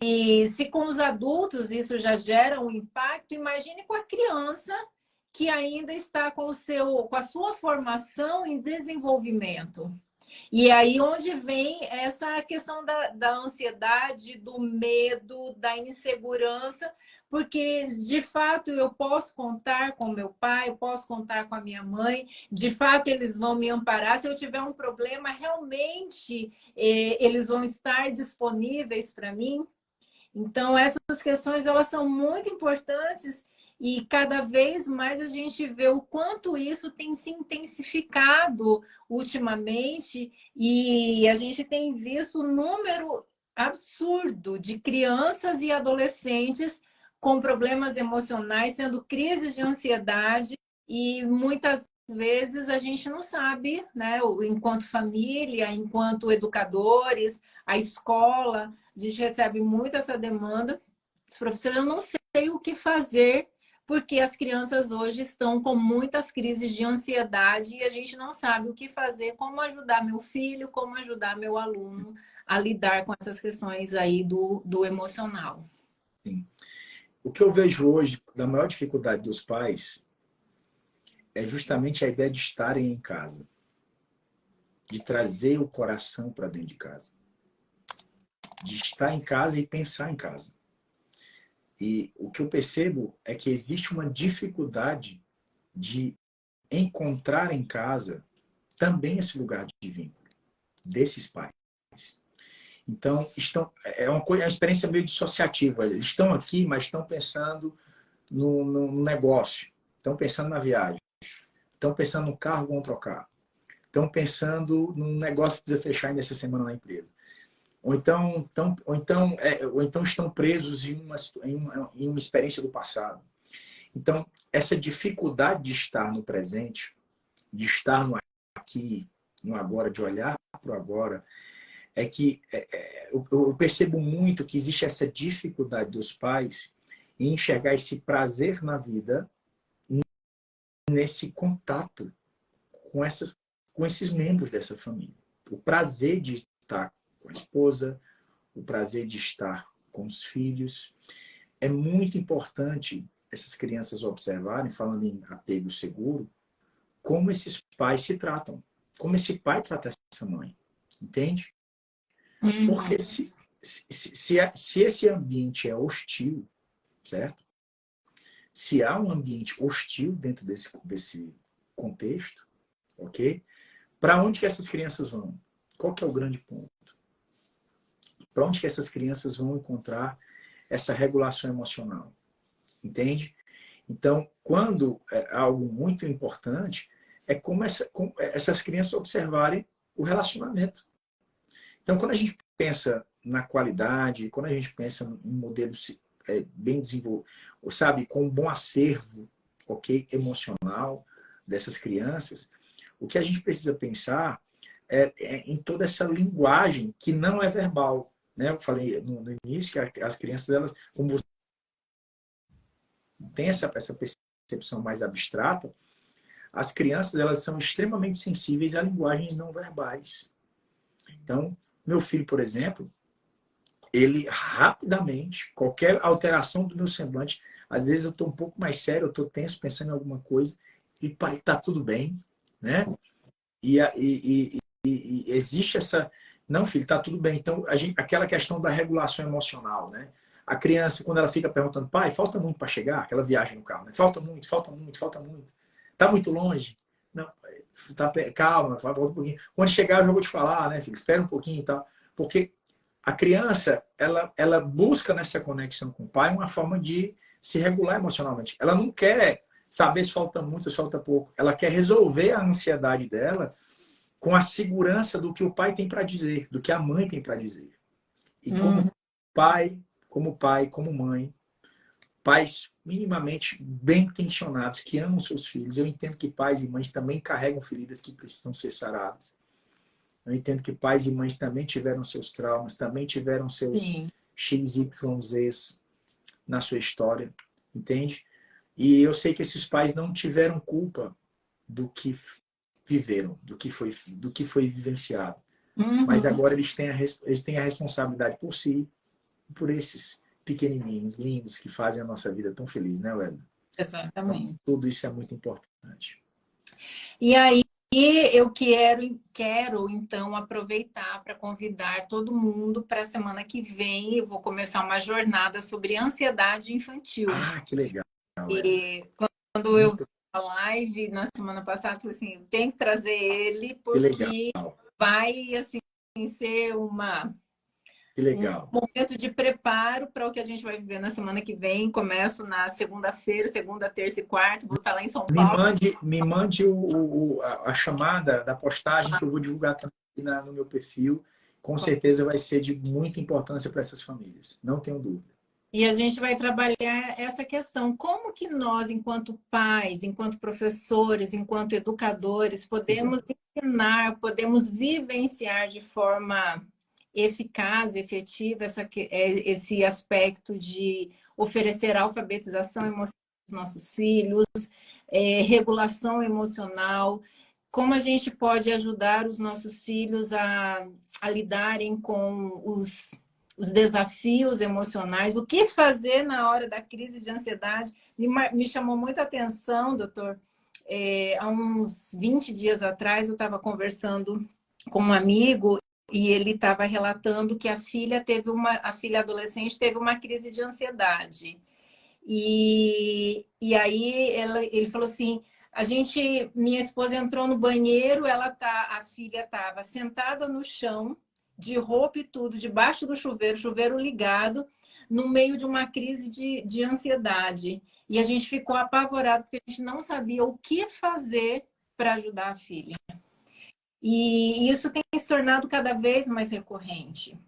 se com os adultos isso já gera um impacto, imagine com a criança que ainda está com a sua formação em desenvolvimento. E aí onde vem essa questão da ansiedade, do medo, da insegurança, porque de fato eu posso contar com meu pai, eu posso contar com a minha mãe, de fato eles vão me amparar. Se eu tiver um problema, realmente eles vão estar disponíveis para mim. Então, essas questões elas são muito importantes e cada vez mais a gente vê o quanto isso tem se intensificado ultimamente e a gente tem visto um número absurdo de crianças e adolescentes com problemas emocionais, sendo crises de ansiedade e muitas vezes a gente não sabe, né, enquanto família, enquanto educadores, a escola, a gente recebe muito essa demanda. Os professores, eu não sei o que fazer, porque as crianças hoje estão com muitas crises de ansiedade e a gente não sabe o que fazer, como ajudar meu filho, como ajudar meu aluno a lidar com essas questões aí do emocional. Sim. O que eu vejo hoje da maior dificuldade dos pais é justamente a ideia de estarem em casa, de trazer o coração para dentro de casa, de estar em casa e pensar em casa. E o que eu percebo é que existe uma dificuldade de encontrar em casa também esse lugar de vínculo desses pais. Então, é uma experiência meio dissociativa. Eles estão aqui, mas estão pensando no negócio, estão pensando na viagem, estão pensando no carro que vão trocar, estão pensando num negócio que precisa fechar ainda essa semana na empresa. Ou então estão presos em uma experiência do passado. Então, essa dificuldade de estar no presente, de estar no aqui, no agora, de olhar para o agora, é que eu percebo muito que existe essa dificuldade dos pais em enxergar esse prazer na vida nesse contato com esses membros dessa família. O prazer de estar com a esposa, o prazer de estar com os filhos. É muito importante essas crianças observarem, falando em apego seguro, como esses pais se tratam, como esse pai trata essa mãe, entende? Uhum. Porque se esse ambiente é hostil, certo? Se há um ambiente hostil dentro desse contexto, ok? Para onde que essas crianças vão? Qual que é o grande ponto? Para onde que essas crianças vão encontrar essa regulação emocional? Entende? Então, quando é algo muito importante, é como essas crianças observarem o relacionamento. Então, quando a gente pensa na qualidade, quando a gente pensa em modelos bem desenvolvidos, sabe, com um bom acervo, ok, emocional dessas crianças, o que a gente precisa pensar é em toda essa linguagem que não é verbal. Né? Eu falei no início que as crianças, elas, como você tem essa percepção mais abstrata, as crianças elas são extremamente sensíveis a linguagens não verbais. Então, meu filho, por exemplo, ele rapidamente, qualquer alteração do meu semblante, às vezes eu estou um pouco mais sério, eu estou tenso, pensando em alguma coisa, e pai, está tudo bem, né? E existe essa... Não, filho, está tudo bem. Então, aquela questão da regulação emocional, né? A criança, quando ela fica perguntando, pai, falta muito para chegar? Aquela viagem no carro, né? Falta muito, falta muito, falta muito. Está muito longe? Não, tá, calma, volta um pouquinho. Quando chegar, eu já vou te falar, né, filho? Espera um pouquinho e tal. Porque a criança, ela busca nessa conexão com o pai uma forma de se regular emocionalmente. Ela não quer saber se falta muito ou se falta pouco. Ela quer resolver a ansiedade dela com a segurança do que o pai tem para dizer, do que a mãe tem para dizer. E como mãe, pais minimamente bem intencionados, que amam seus filhos, eu entendo que pais e mães também carregam feridas que precisam ser saradas. Eu entendo que pais e mães também tiveram seus traumas, também tiveram seus Sim. XYZs na sua história, entende? E eu sei que esses pais não tiveram culpa do que viveram, do que foi vivenciado. Mas Uhum. agora eles têm a responsabilidade por si e por esses pequenininhos, lindos, que fazem a nossa vida tão feliz, né, Weda? Então, Exatamente. tudo isso é muito importante. E aí eu quero então aproveitar para convidar todo mundo para a semana que vem. Eu vou começar uma jornada sobre ansiedade infantil. Ah, que legal, Weda. E quando eu vi Muito a live na semana passada, eu falei assim, eu tenho que trazer ele que legal, porque vai assim ser que um legal. momento de preparo para o que a gente vai viver na semana que vem. Começo na segunda-feira, segunda, terça e quarta. Vou estar lá em São Paulo. Me mande a chamada da postagem que eu vou divulgar também no meu perfil. Com certeza vai ser de muita importância para essas famílias. Não tenho dúvida. E a gente vai trabalhar essa questão. Como que nós, enquanto pais, enquanto professores, enquanto educadores, Legal. podemos ensinar, podemos vivenciar de forma eficaz, efetiva, esse aspecto de oferecer alfabetização emocional aos nossos filhos, regulação emocional, como a gente pode ajudar os nossos filhos a lidarem com os desafios emocionais, o que fazer na hora da crise de ansiedade. Me chamou muita atenção, doutor. Há uns 20 dias atrás, eu estava conversando com um amigo e ele estava relatando que a filha adolescente teve uma crise de ansiedade. E aí ele falou assim, minha esposa entrou no banheiro, a filha estava sentada no chão, de roupa e tudo, debaixo do chuveiro, chuveiro ligado, no meio de uma crise de ansiedade. E a gente ficou apavorado, porque a gente não sabia o que fazer para ajudar a filha. E isso tem se tornado cada vez mais recorrente.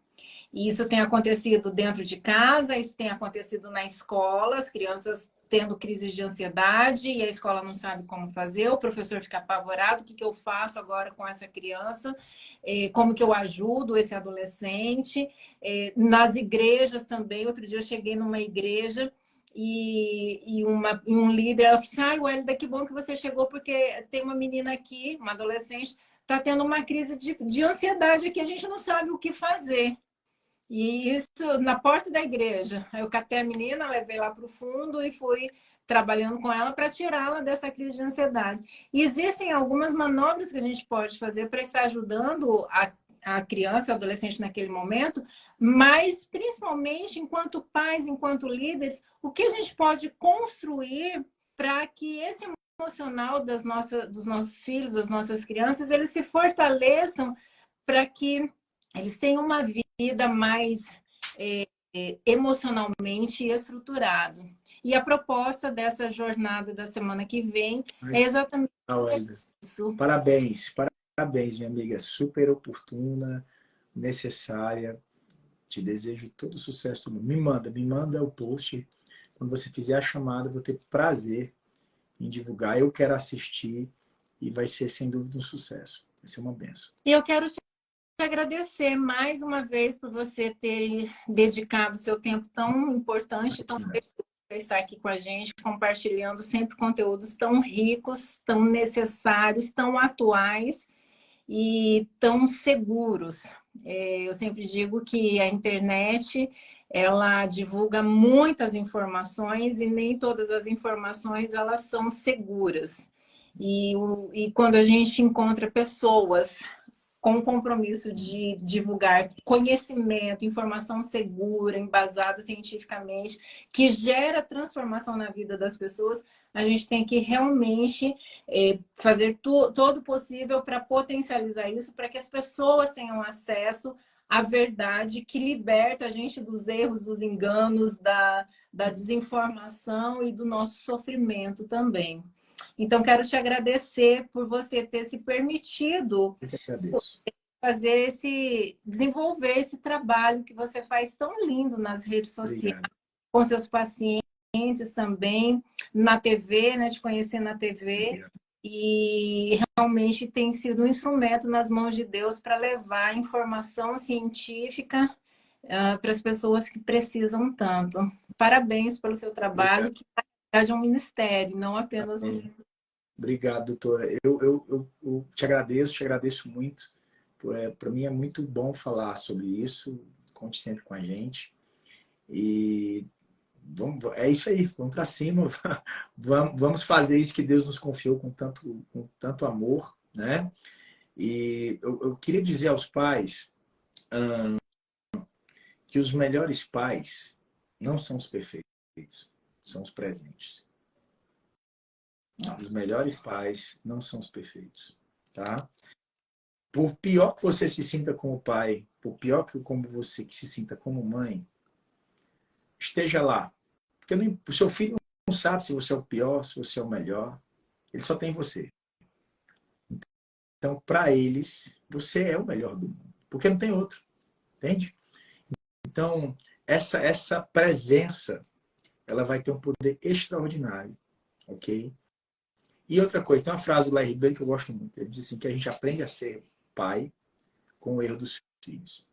E isso tem acontecido dentro de casa, isso tem acontecido na escola, as crianças tendo crises de ansiedade e a escola não sabe como fazer, o professor fica apavorado, o que eu faço agora com essa criança, como que eu ajudo esse adolescente. Nas igrejas também, outro dia eu cheguei numa igreja e um líder, ela falou assim, ai, Wélida, que bom que você chegou, porque tem uma menina aqui, uma adolescente, está tendo uma crise de ansiedade aqui, a gente não sabe o que fazer. E isso na porta da igreja. Eu catei a menina, levei lá para o fundo e fui trabalhando com ela para tirá-la dessa crise de ansiedade. E existem algumas manobras que a gente pode fazer para estar ajudando a criança, o adolescente naquele momento, mas principalmente enquanto pais, enquanto líderes, o que a gente pode construir para que esse emocional dos nossos filhos, das nossas crianças, eles se fortaleçam para que eles tenham uma vida mais emocionalmente estruturada. E a proposta dessa jornada da semana que vem é exatamente isso. Parabéns, parabéns, minha amiga. Super oportuna, necessária. Te desejo todo o sucesso do mundo. Me manda o post. Quando você fizer a chamada, eu vou ter prazer em divulgar. Eu quero assistir e vai ser, sem dúvida, um sucesso. Vai ser uma benção. E eu quero te agradecer mais uma vez por você ter dedicado seu tempo tão importante, tão estar aqui com a gente, compartilhando sempre conteúdos tão ricos, tão necessários, tão atuais e tão seguros. Eu sempre digo que a internet ela divulga muitas informações e nem todas as informações elas são seguras. E quando a gente encontra pessoas com o compromisso de divulgar conhecimento, informação segura, embasada cientificamente, que gera transformação na vida das pessoas, a gente tem que realmente fazer todo o possível para potencializar isso, para que as pessoas tenham acesso à verdade que liberta a gente dos erros, dos enganos, da desinformação e do nosso sofrimento também. Então, quero te agradecer por você ter se permitido fazer desenvolver esse trabalho que você faz tão lindo nas redes sociais, Obrigado. Com seus pacientes também, na TV, né? Te conhecer na TV. Obrigado. E realmente tem sido um instrumento nas mãos de Deus para levar informação científica para as pessoas que precisam tanto. Parabéns pelo seu trabalho, Obrigado. que na verdade é um ministério, não apenas um. Obrigado, doutora. Eu te agradeço muito. Para mim é muito bom falar sobre isso. Conte sempre com a gente. E é isso aí, vamos para cima. Vamos fazer isso que Deus nos confiou com tanto amor, né? E eu queria dizer aos pais que os melhores pais não são os perfeitos, são os presentes. Os melhores pais não são os perfeitos, tá? Por pior que você se sinta como pai, por pior que como você que se sinta como mãe, esteja lá. Porque o seu filho não sabe se você é o pior, se você é o melhor. Ele só tem você. Então, para eles, você é o melhor do mundo. Porque não tem outro. Entende? Então, essa presença, ela vai ter um poder extraordinário. Ok? E outra coisa, tem uma frase do Larry Ribeiro que eu gosto muito. Ele diz assim, que a gente aprende a ser pai com o erro dos filhos.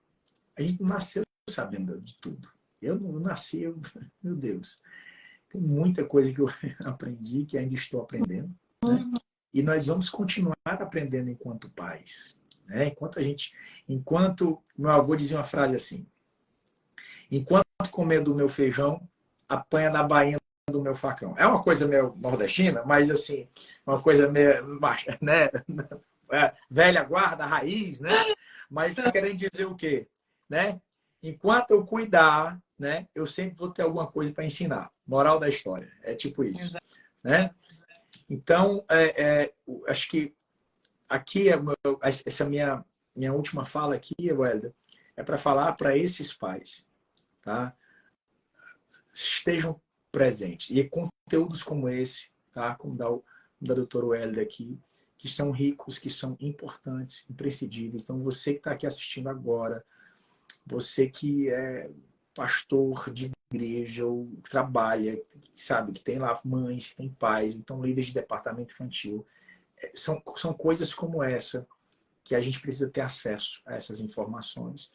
A gente não nasceu sabendo de tudo. Eu não nasci, meu Deus. Tem muita coisa que eu aprendi, que ainda estou aprendendo. Né? E nós vamos continuar aprendendo enquanto pais. Né? Enquanto meu avô dizia uma frase assim, enquanto comer do meu feijão, apanha na bainha do meu facão. É uma coisa meio nordestina, mas assim, uma coisa meio, né? Velha guarda, raiz, né? Mas está querendo dizer o quê? Né? Enquanto eu cuidar, né, eu sempre vou ter alguma coisa para ensinar. Moral da história. É tipo isso. Né? Então, acho que aqui, essa minha última fala aqui, Welda, é para falar para esses pais. Tá? Estejam presentes. E conteúdos como esse, tá? Como da doutora Welda aqui, que são ricos, que são importantes, imprescindíveis. Então, você que está aqui assistindo agora, você que é pastor de igreja ou trabalha, sabe, que tem lá mães, que tem pais, então líderes de departamento infantil, são coisas como essa que a gente precisa ter acesso a essas informações.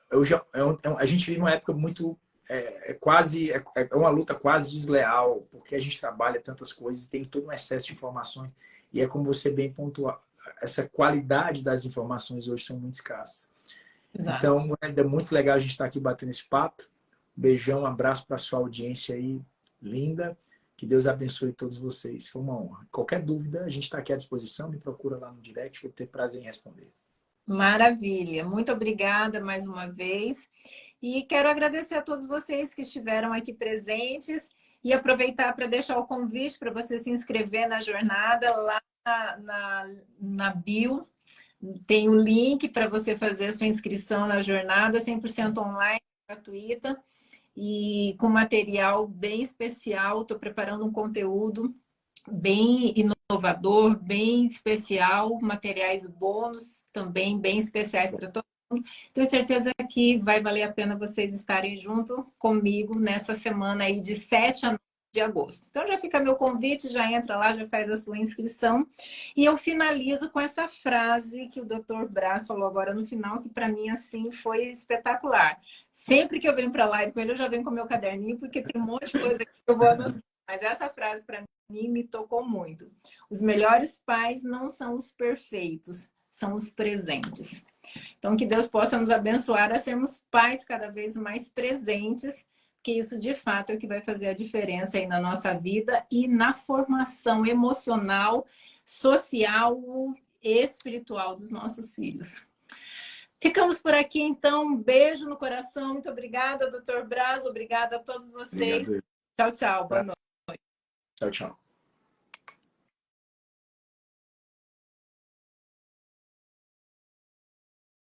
A gente vive uma época muito é uma luta quase desleal, porque a gente trabalha tantas coisas, tem todo um excesso de informações, e é como você bem pontuou, essa qualidade das informações hoje são muito escassas. Exato. Então, é muito legal a gente estar aqui batendo esse papo. Beijão, um abraço para a sua audiência aí, linda. Que Deus abençoe todos vocês. Foi uma honra. Qualquer dúvida, a gente está aqui à disposição. Me procura lá no direct, vou ter prazer em responder. Maravilha. Muito obrigada mais uma vez. E quero agradecer a todos vocês que estiveram aqui presentes e aproveitar para deixar o convite para você se inscrever na jornada lá na bio. Tem o link para você fazer a sua inscrição na jornada 100% online, gratuita e com material bem especial. Estou preparando um conteúdo bem inovador, bem especial, materiais bônus também bem especiais para todos. Tenho certeza que vai valer a pena vocês estarem junto comigo nessa semana aí de 7 a 9 de agosto. Então já fica meu convite, já entra lá, já faz a sua inscrição. E eu finalizo com essa frase que o Dr. Braz falou agora no final, que para mim assim foi espetacular. Sempre que eu venho para a live com ele, eu já venho com o meu caderninho, porque tem um monte de coisa que eu vou anotar. Mas essa frase para mim me tocou muito. Os melhores pais não são os perfeitos, são os presentes. Então, que Deus possa nos abençoar a sermos pais cada vez mais presentes, que isso de fato é o que vai fazer a diferença aí na nossa vida e na formação emocional, social e espiritual dos nossos filhos. Ficamos por aqui, então. Um beijo no coração. Muito obrigada, Dr. Braz. Obrigada a todos vocês. Obrigado. Tchau, tchau. Boa noite. Tchau, tchau.